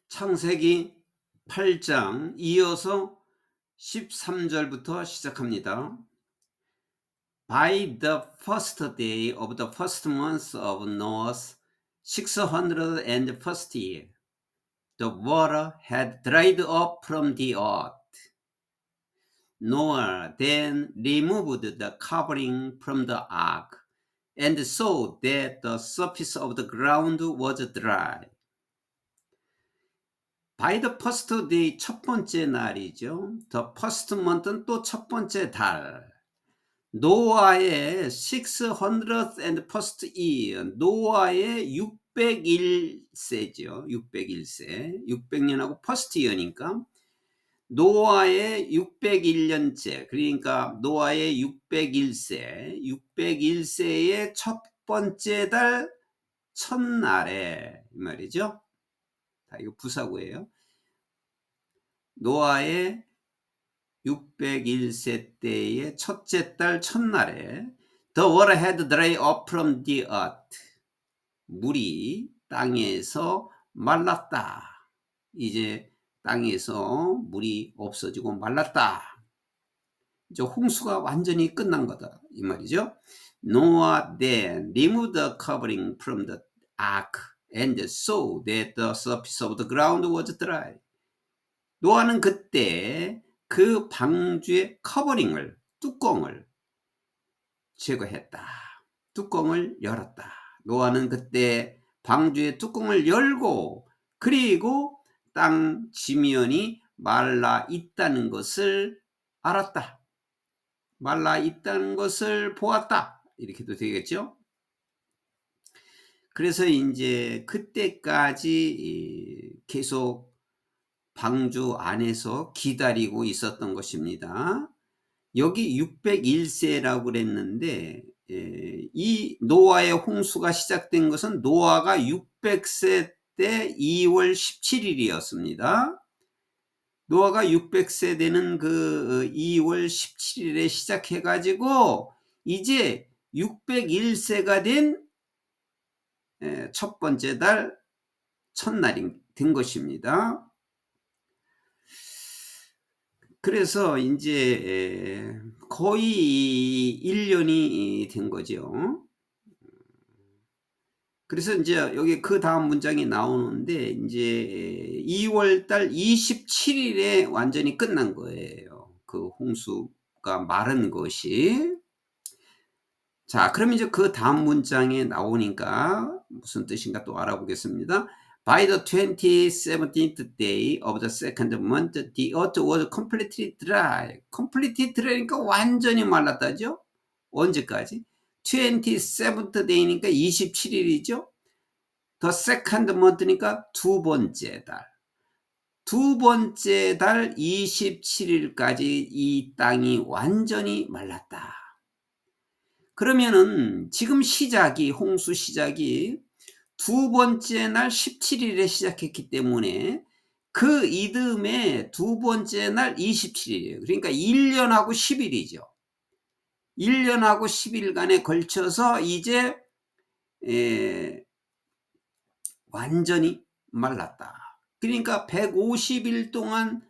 창세기 8장 이어서 13절부터 시작합니다. By the first day of the first month of Noah's 601st year, the water had dried up from the earth. Noah then removed the covering from the ark and saw that the surface of the ground was dry. By the first day, 첫 번째 날이죠. The first month는 또 첫 번째 달. 노아의 601st year, 노아의 601세죠. 601세. 600년하고 first year니까 노아의 601년째, 그러니까 노아의 601세, 601세의 첫 번째 달 첫날에 이 말이죠. 다 이거 부사구예요. 노아의 601세 때의 첫째 달 첫날에 The water had dried up from the earth. 물이 땅에서 말랐다. 이제 땅에서 물이 없어지고 말랐다. 이제 홍수가 완전히 끝난 거다. 이 말이죠. Noah then removed the covering from the ark and saw that the surface of the ground was dry. 노아는 그때 그 방주의 커버링을, 뚜껑을 제거했다. 뚜껑을 열었다. 노아는 그때 방주의 뚜껑을 열고 그리고 땅 지면이 말라 있다는 것을 알았다. 말라 있다는 것을 보았다. 이렇게도 되겠죠. 그래서 이제 그때까지 계속 방주 안에서 기다리고 있었던 것입니다. 여기 601세라고 그랬는데 이 노아의 홍수가 시작된 것은 노아가 600세 때 2월 17일이었습니다. 노아가 600세 되는 그 2월 17일에 시작해가지고 이제 601세가 된 첫 번째 달 첫날이 된 것입니다. 그래서 이제 거의 1년이 된 거죠. 그래서 이제 여기 그 다음 문장이 나오는데 이제 2월 달 27일에 완전히 끝난 거예요. 그 홍수가 마른 것이. 자, 그럼 이제 그 다음 문장에 나오니까 무슨 뜻인가 또 알아보겠습니다. By the 27th day of the second month, the earth was completely dry. completely dry니까 완전히 말랐다죠? 언제까지? 27th day니까 27일이죠? The second month니까 두 번째 달. 두 번째 달 27일까지 이 땅이 완전히 말랐다. 그러면은 지금 시작이, 홍수 시작이 두 번째 날 17일에 시작했기 때문에 그 이듬해 두 번째 날 27일이에요. 그러니까 1년하고 10일이죠. 1년하고 10일간에 걸쳐서 이제 완전히 말랐다. 그러니까 150일 동안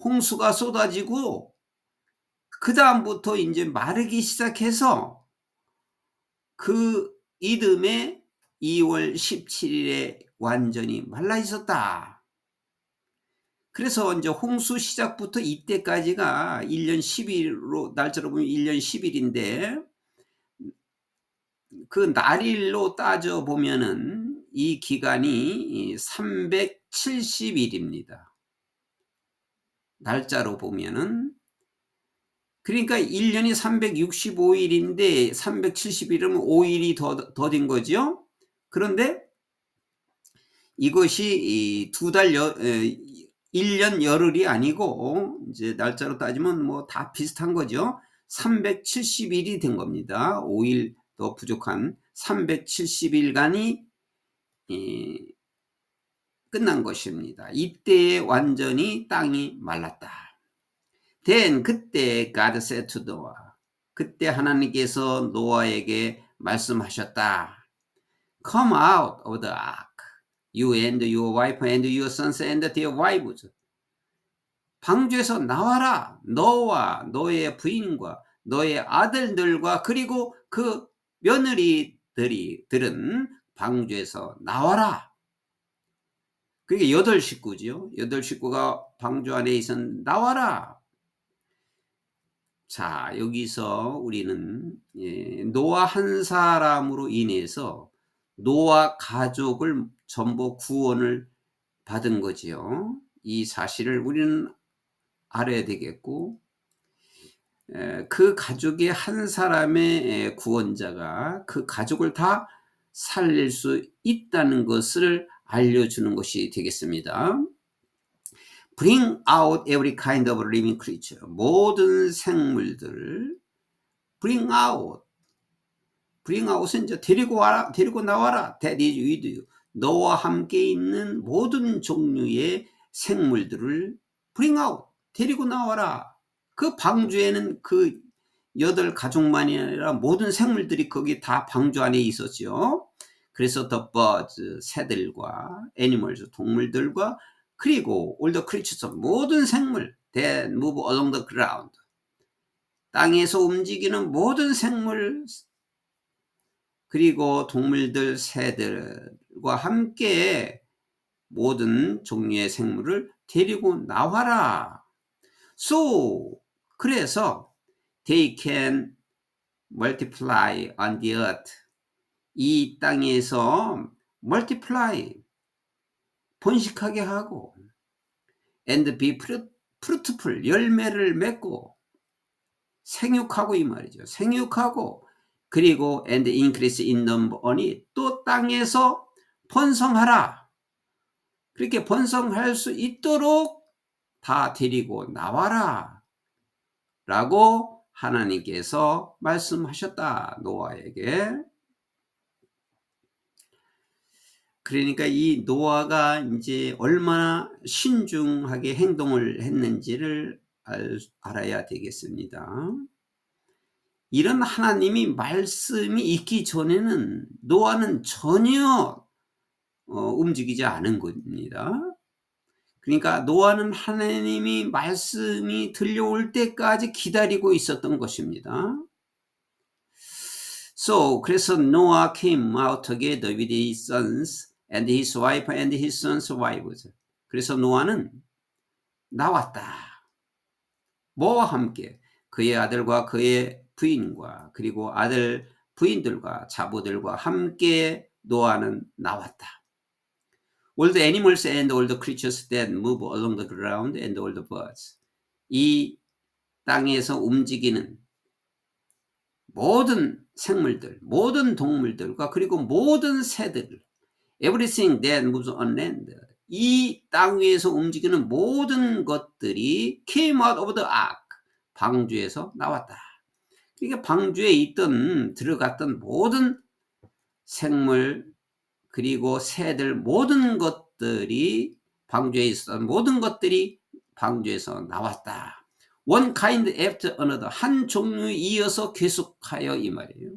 홍수가 쏟아지고 그 다음부터 이제 마르기 시작해서 그 이듬해 2월 17일에 완전히 말라 있었다. 그래서 이제 홍수 시작부터 이때까지가 1년 10일로 날짜로 보면 1년 10일인데 그 날일로 따져 보면은 이 기간이 370일입니다. 날짜로 보면은 그러니까 1년이 365일인데 370일이면 5일이 더 된 거죠. 그런데 이것이 두 달 1년 열흘이 아니고 이제 날짜로 따지면 뭐 다 비슷한 거죠. 370일이 된 겁니다. 5일 더 부족한 370일간이 끝난 것입니다. 이때에 완전히 땅이 말랐다. Then 그때 God said to Noah. 그때 하나님께서 노아에게 말씀하셨다. Come out of the ark. You and your wife and your sons and their wives. 방주에서 나와라. 너와 너의 부인과 너의 아들들과 그리고 그 며느리들은 방주에서 나와라. 그게 8식구죠. 8식구가 방주 안에 있어 나와라. 자, 여기서 우리는 노아 한 사람으로 인해서 노아 가족을 전부 구원을 받은 거지요. 이 사실을 우리는 알아야 되겠고, 그 가족의 한 사람의 구원자가 그 가족을 다 살릴 수 있다는 것을 알려주는 것이 되겠습니다. Bring out every kind of living creature. 모든 생물들 bring out. bring out은 이제 데리고 와라, 데리고 나와라. That is with you. 너와 함께 있는 모든 종류의 생물들을 bring out. 데리고 나와라. 그 방주에는 그 8가족만이 아니라 모든 생물들이 거기 다 방주 안에 있었죠. 그래서 the birds, 새들과 animals, 동물들과 그리고 all the creatures, 모든 생물 that move along the ground. 땅에서 움직이는 모든 생물 그리고 동물들, 새들과 함께 모든 종류의 생물을 데리고 나와라. So, 그래서 they can multiply on the earth. 이 땅에서 multiply, 번식하게 하고 and be fruitful, 열매를 맺고 생육하고 이 말이죠. 생육하고 그리고 and increase in number on it. 또 땅에서 번성하라. 그렇게 번성할 수 있도록 다 데리고 나와라. 라고 하나님께서 말씀하셨다. 노아에게. 그러니까 이 노아가 이제 얼마나 신중하게 행동을 했는지를 알아야 되겠습니다. 이런 하나님이 말씀이 있기 전에는 노아는 전혀 움직이지 않은 겁니다. 그러니까 노아는 하나님이 말씀이 들려올 때까지 기다리고 있었던 것입니다. So, 그래서 Noah came out together with his sons and his wife and his sons' wives. 그래서 노아는 나왔다. 뭐와 함께? 그의 아들과 그의 부인과 그리고 아들 부인들과 자부들과 함께 노아는 나왔다. All the animals and all the creatures that move along the ground and all the birds. 이 땅에서 움직이는 모든 생물들, 모든 동물들과 그리고 모든 새들, everything that moves on land. 이 땅 위에서 움직이는 모든 것들이 came out of the ark. 방주에서 나왔다. 그러니까 방주에 있던 들어갔던 모든 생물 그리고 새들 모든 것들이 방주에 있었던 모든 것들이 방주에서 나왔다. One kind after another. 한 종류 이어서 계속하여 이 말이에요.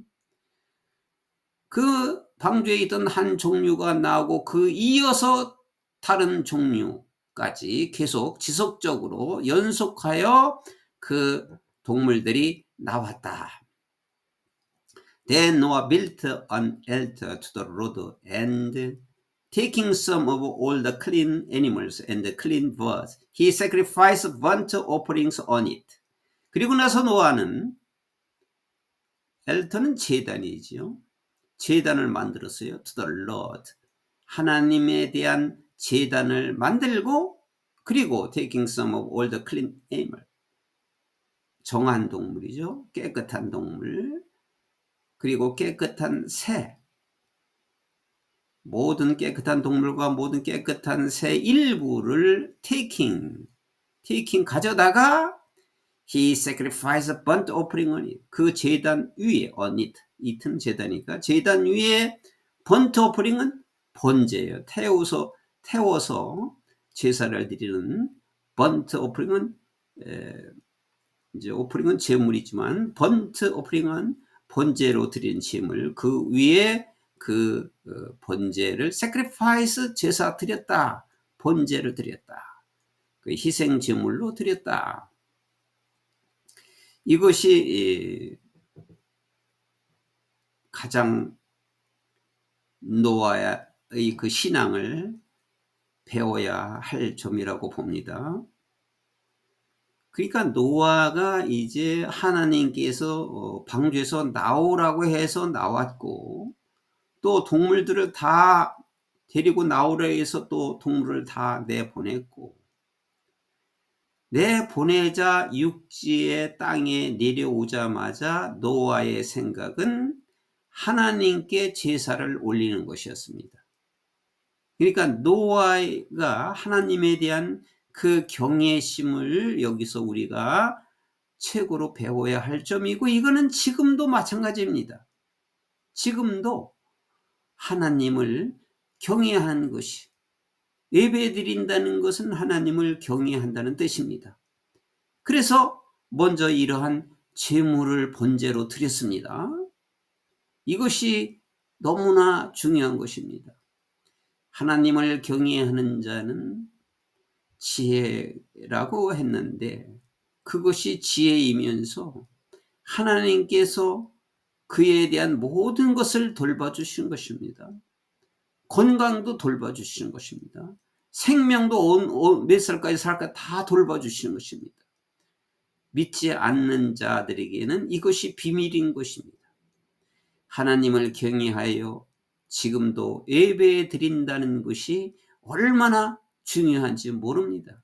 그 방주에 있던 한 종류가 나오고 그 이어서 다른 종류까지 계속 지속적으로 연속하여 그 동물들이 나왔다. Then Noah built an altar to the Lord and taking some of all the clean animals and the clean birds, he sacrificed burnt offerings on it. 그리고 나서 노아는 엘터는 제단이지요. 제단을 만들었어요. To the Lord. 하나님에 대한 제단을 만들고 그리고 taking some of all the clean animal. 정한 동물이죠. 깨끗한 동물. 그리고 깨끗한 새. 모든 깨끗한 동물과 모든 깨끗한 새 일부를 taking 가져다가 he sacrificed burnt offering on it. 그 제단 위에 on it. it은 제단이니까 제단 위에 burnt offering은 번제예요. 태워서 제사를 드리는 burnt offering은 이제 오프링은 제물이지만 번트 오프링은 번제로 드린 제물 그 위에 그 번제를 sacrifice 제사 드렸다. 번제를 드렸다. 그 희생 제물로 드렸다. 이것이 가장 노아의 그 신앙을 배워야 할 점이라고 봅니다. 그러니까 노아가 이제 하나님께서 방주에서 나오라고 해서 나왔고, 또 동물들을 다 데리고 나오라 해서 또 동물을 다 내보냈고, 내보내자 육지의 땅에 내려오자마자 노아의 생각은 하나님께 제사를 올리는 것이었습니다. 그러니까 노아가 하나님에 대한 그 경외심을 여기서 우리가 최고로 배워야 할 점이고, 이거는 지금도 마찬가지입니다. 지금도 하나님을 경외하는 것이, 예배드린다는 것은 하나님을 경외한다는 뜻입니다. 그래서 먼저 이러한 제물을 번제로 드렸습니다. 이것이 너무나 중요한 것입니다. 하나님을 경외하는 자는 지혜라고 했는데, 그것이 지혜이면서 하나님께서 그에 대한 모든 것을 돌봐주신 것입니다. 건강도 돌봐주시는 것입니다. 생명도 몇 살까지 살까 다 돌봐주시는 것입니다. 믿지 않는 자들에게는 이것이 비밀인 것입니다. 하나님을 경외하여 지금도 예배 드린다는 것이 얼마나 중요한지 모릅니다.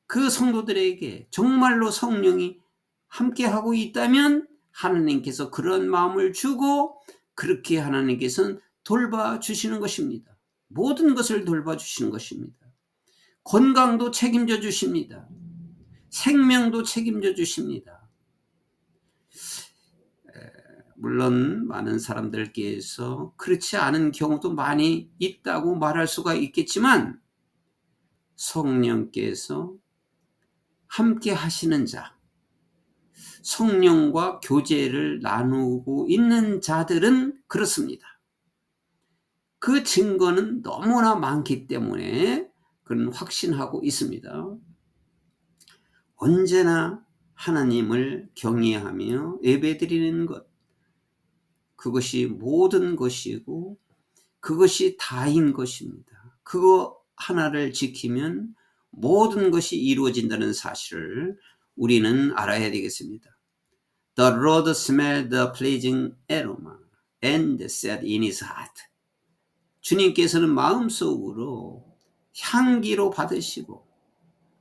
그 성도들에게 정말로 성령이 함께하고 있다면 하나님께서 그런 마음을 주고, 그렇게 하나님께서는 돌봐주시는 것입니다. 모든 것을 돌봐주시는 것입니다. 건강도 책임져 주십니다. 생명도 책임져 주십니다. 물론 많은 사람들께서 그렇지 않은 경우도 많이 있다고 말할 수가 있겠지만, 성령께서 함께 하시는 자, 성령과 교제를 나누고 있는 자들은 그렇습니다. 그 증거는 너무나 많기 때문에 그는 확신하고 있습니다. 언제나 하나님을 경외하며 예배드리는 것, 그것이 모든 것이고 그것이 다인 것입니다. 그거 하나를 지키면 모든 것이 이루어진다는 사실을 우리는 알아야 되겠습니다. The Lord smelled the pleasing aroma and said in his heart. 주님께서는 마음속으로 향기로 받으시고,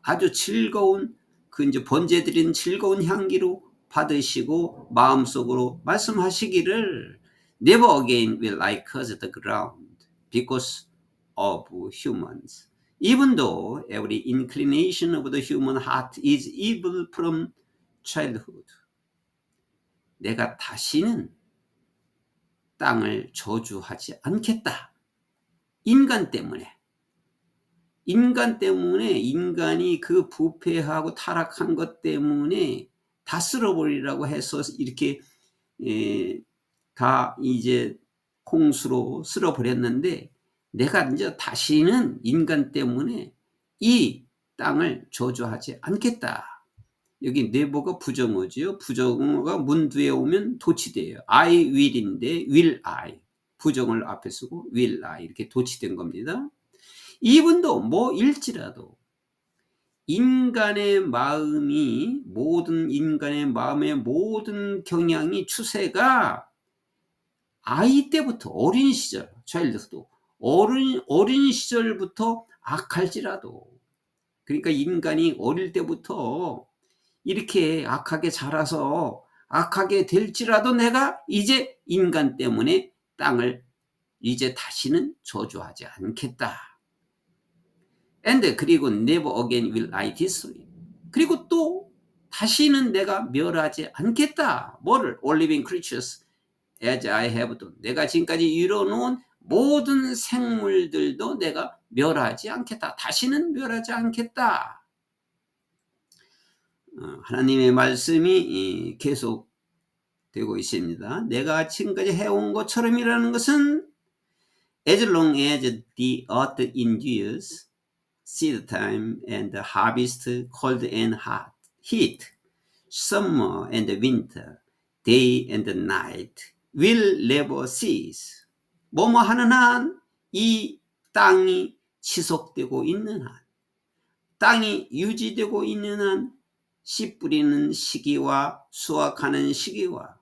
아주 즐거운 그 이제 번제 드린 즐거운 향기로 받으시고 마음속으로 말씀하시기를, Never again will I curse the ground because of humans. Even though every inclination of the human heart is evil from childhood. 내가 다시는 땅을 저주하지 않겠다. 인간 때문에 인간이 그 부패하고 타락한 것 때문에 다 쓸어버리라고 해서 이렇게 다 이제 홍수로 쓸어버렸는데, 내가 이제 다시는 인간 때문에 이 땅을 저주하지 않겠다. 여기 네버가 부정어지요. 부정어가 문두에 오면 도치돼요. I will인데 will I, 부정을 앞에 쓰고 will I 이렇게 도치된 겁니다. 이분도 뭐일지라도 인간의 마음이, 모든 인간의 마음의 모든 경향이, 추세가 아이 때부터, 어린 시절, 차일드도 어린 시절부터 악할지라도, 그러니까 인간이 어릴 때부터 이렇게 악하게 자라서 악하게 될지라도 내가 이제 인간 때문에 땅을 이제 다시는 저주하지 않겠다. And 그리고 never again will I destroy. 그리고 또 다시는 내가 멸하지 않겠다. 뭐를? All living creatures as I have done. 내가 지금까지 이뤄놓은 모든 생물들도 내가 멸하지 않겠다. 다시는 멸하지 않겠다. 하나님의 말씀이 계속 되고 있습니다. 내가 지금까지 해온 것처럼이라는 것은 as long as the earth endures, seed time and harvest, cold and hot, heat, summer and winter, day and night will never cease. 뭐뭐 하는 한 이 땅이 지속되고 있는 한, 땅이 유지되고 있는 한, 씨 뿌리는 시기와 수확하는 시기와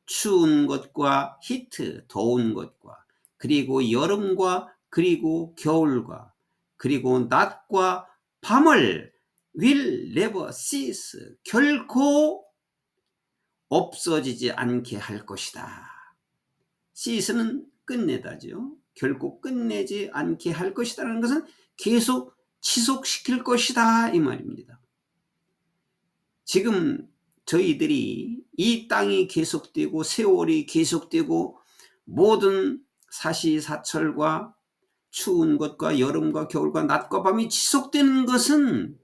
추운 것과 히트, 더운 것과 그리고 여름과 그리고 겨울과 그리고 낮과 밤을 will never cease, 결코 없어지지 않게 할 것이다. cease는 끝내다죠. 결코 끝내지 않게 할 것이다라는 것은 계속 지속시킬 것이다 이 말입니다. 지금 저희들이 이 땅이 계속되고 세월이 계속되고 모든 사시사철과 추운 것과 여름과 겨울과 낮과 밤이 지속되는 것은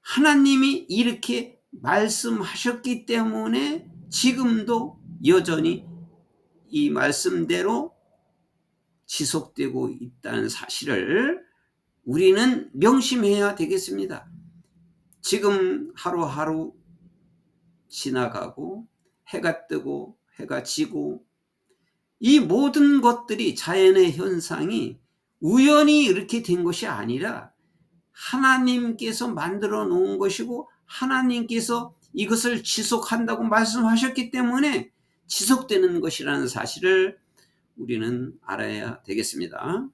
하나님이 이렇게 말씀하셨기 때문에 지금도 여전히 이 말씀대로 지속되고 있다는 사실을 우리는 명심해야 되겠습니다. 지금 하루하루 지나가고 해가 뜨고 해가 지고 이 모든 것들이 자연의 현상이 우연히 이렇게 된 것이 아니라 하나님께서 만들어 놓은 것이고 하나님께서 이것을 지속한다고 말씀하셨기 때문에 지속되는 것이라는 사실을 우리는 알아야 되겠습니다.